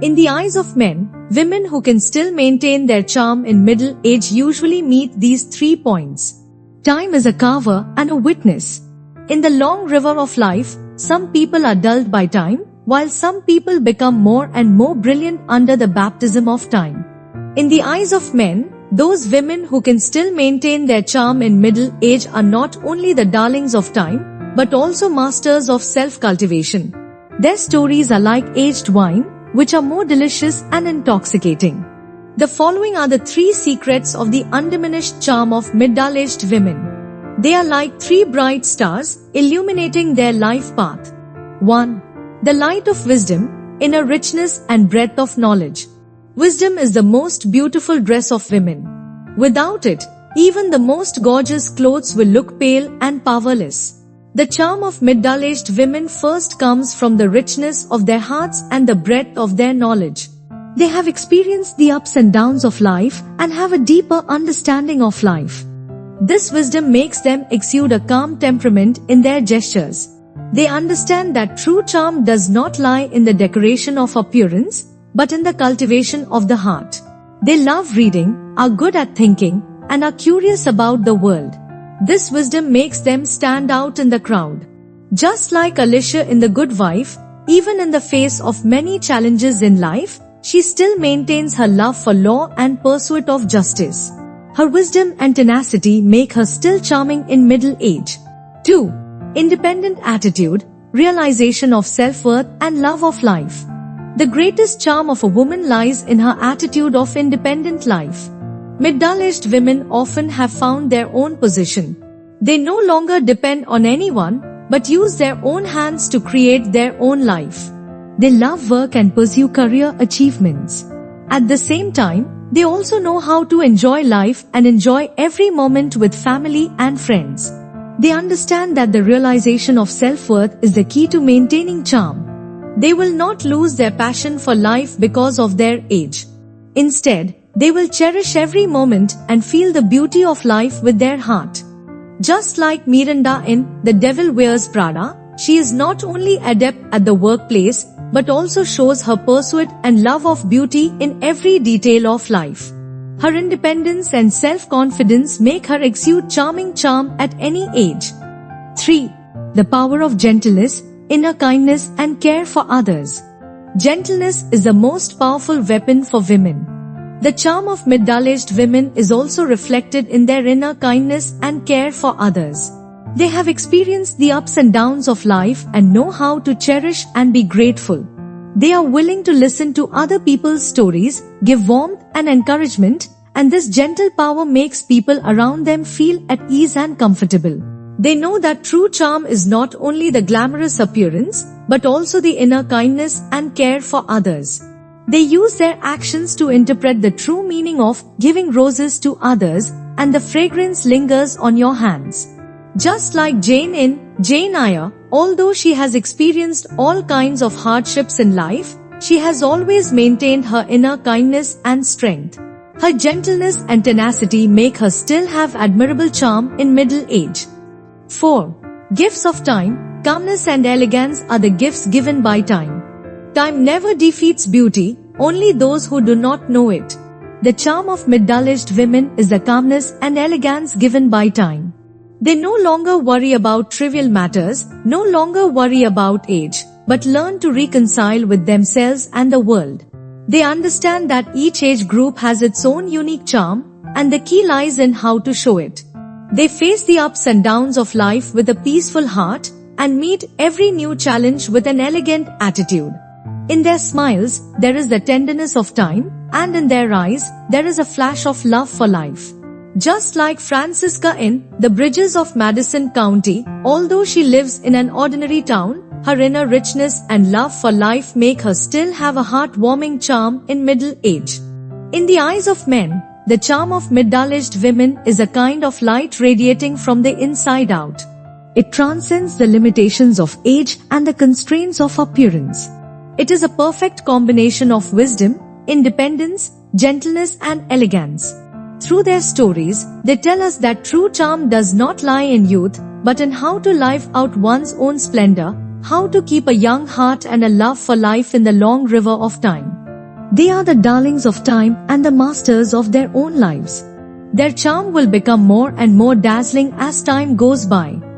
In the eyes of men, women who can still maintain their charm in middle age usually meet these 3 points. Time is a carver and a witness. In the long river of life, some people are dulled by time, while some people become more and more brilliant under the baptism of time. In the eyes of men, those women who can still maintain their charm in middle age are not only the darlings of time, but also masters of self-cultivation. Their stories are like aged wine, which are more delicious and intoxicating. The following are the 3 secrets of the undiminished charm of middle-aged women. They are like 3 bright stars, illuminating their life path. 1. The light of wisdom, inner richness and breadth of knowledge. Wisdom is the most beautiful dress of women. Without it, even the most gorgeous clothes will look pale and powerless. The charm of middle-aged women first comes from the richness of their hearts and the breadth of their knowledge. They have experienced the ups and downs of life and have a deeper understanding of life. This wisdom makes them exude a calm temperament in their gestures. They understand that true charm does not lie in the decoration of appearance, but in the cultivation of the heart. They love reading, are good at thinking, and are curious about the world. This wisdom makes them stand out in the crowd. Just like Alicia in The Good Wife, even in the face of many challenges in life, she still maintains her love for law and pursuit of justice. Her wisdom and tenacity make her still charming in middle age. 2. Independent attitude, realization of self-worth and love of life. The greatest charm of a woman lies in her attitude of independent life. Middle-aged women often have found their own position. They no longer depend on anyone, but use their own hands to create their own life. They love work and pursue career achievements. At the same time, they also know how to enjoy life and enjoy every moment with family and friends. They understand that the realization of self-worth is the key to maintaining charm. They will not lose their passion for life because of their age. Instead, they will cherish every moment and feel the beauty of life with their heart. Just like Miranda in The Devil Wears Prada, she is not only adept at the workplace, but also shows her pursuit and love of beauty in every detail of life. Her independence and self-confidence make her exude charming charm at any age. 3. The power of gentleness, inner kindness and care for others. Gentleness is the most powerful weapon for women. The charm of middle-aged women is also reflected in their inner kindness and care for others. They have experienced the ups and downs of life and know how to cherish and be grateful. They are willing to listen to other people's stories, give warmth and encouragement, and this gentle power makes people around them feel at ease and comfortable. They know that true charm is not only the glamorous appearance, but also the inner kindness and care for others. They use their actions to interpret the true meaning of giving roses to others, and the fragrance lingers on your hands. Just like Jane in Jane Eyre, although she has experienced all kinds of hardships in life, she has always maintained her inner kindness and strength. Her gentleness and tenacity make her still have admirable charm in middle age. 4. Gifts of time, calmness and elegance are the gifts given by time. Time never defeats beauty, only those who do not know it. The charm of middle-aged women is the calmness and elegance given by time. They no longer worry about trivial matters, no longer worry about age, but learn to reconcile with themselves and the world. They understand that each age group has its own unique charm, and the key lies in how to show it. They face the ups and downs of life with a peaceful heart, and meet every new challenge with an elegant attitude. In their smiles, there is the tenderness of time, and in their eyes, there is a flash of love for life. Just like Francisca in The Bridges of Madison County, although she lives in an ordinary town, her inner richness and love for life make her still have a heartwarming charm in middle age. In the eyes of men, the charm of middle-aged women is a kind of light radiating from the inside out. It transcends the limitations of age and the constraints of appearance. It is a perfect combination of wisdom, independence, gentleness and elegance. Through their stories, they tell us that true charm does not lie in youth, but in how to live out one's own splendor, how to keep a young heart and a love for life in the long river of time. They are the darlings of time and the masters of their own lives. Their charm will become more and more dazzling as time goes by.